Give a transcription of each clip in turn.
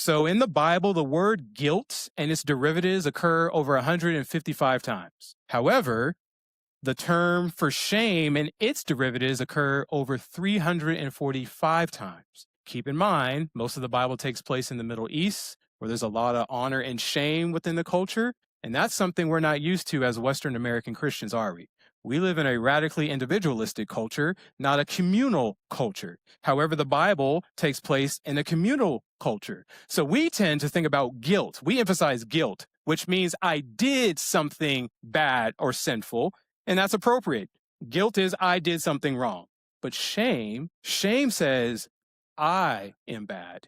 So in the Bible, the word guilt and its derivatives occur over 155 times. However, the term for shame and its derivatives occur over 345 times. Keep in mind, most of the Bible takes place in the Middle East, where there's a lot of honor and shame within the culture. And that's something we're not used to as Western American Christians, are we? We live in a radically individualistic culture, not a communal culture. However, the Bible takes place in a communal culture. So we tend to think about guilt. We emphasize guilt, which means I did something bad or sinful, and that's appropriate. Guilt is I did something wrong. But shame says I am bad.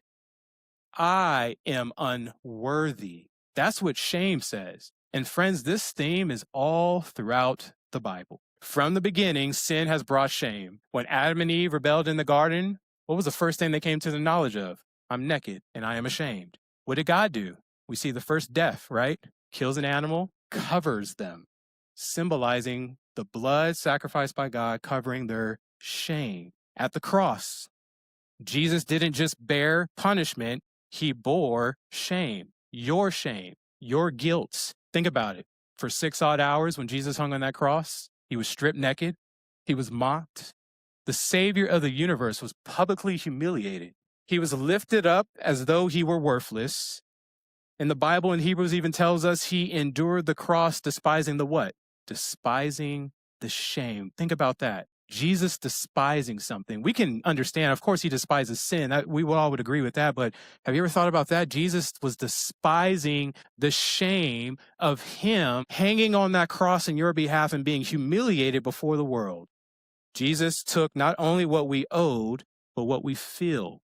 I am unworthy. That's what shame says. And friends, this theme is all throughout the Bible. From the beginning, sin has brought shame. When Adam and Eve rebelled in the garden, what was the first thing they came to the knowledge of? I'm naked and I am ashamed. What did God do? We see the first death, right? Kills an animal, covers them, symbolizing the blood sacrificed by God covering their shame. At the cross, Jesus didn't just bear punishment, he bore shame, your guilt. Think about it. For 6 odd hours when Jesus hung on that cross, he was stripped naked, he was mocked. The Savior of the universe was publicly humiliated. He was lifted up as though he were worthless. And the Bible in Hebrews even tells us he endured the cross despising the what? Despising the shame. Think about that. Jesus despising something. We can understand, of course, he despises sin. We all would agree with that. But have you ever thought about that? Jesus was despising the shame of him hanging on that cross in your behalf and being humiliated before the world. Jesus took not only what we owed, but what we feel.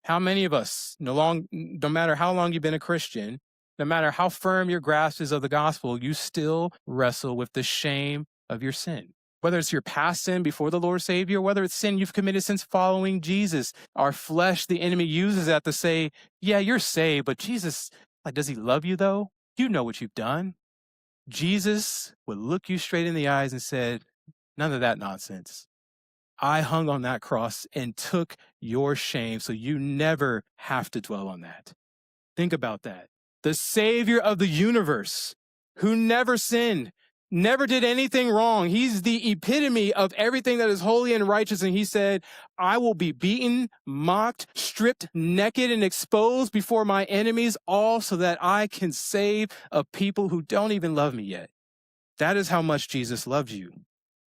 How many of us, no matter how long you've been a Christian, no matter how firm your grasp is of the gospel, you still wrestle with the shame of your sin? Whether it's your past sin before the Lord saved you, or whether it's sin you've committed since following Jesus. Our flesh, the enemy uses that to say, yeah, you're saved, but Jesus, does he love you though? You know what you've done. Jesus would look you straight in the eyes and said, none of that nonsense. I hung on that cross and took your shame so you never have to dwell on that. Think about that. The Savior of the universe, who never sinned, never did anything wrong. He's the epitome of everything that is holy and righteous. And he said, I will be beaten, mocked, stripped naked, and exposed before my enemies, all so that I can save a people who don't even love me yet. That is how much Jesus loves you.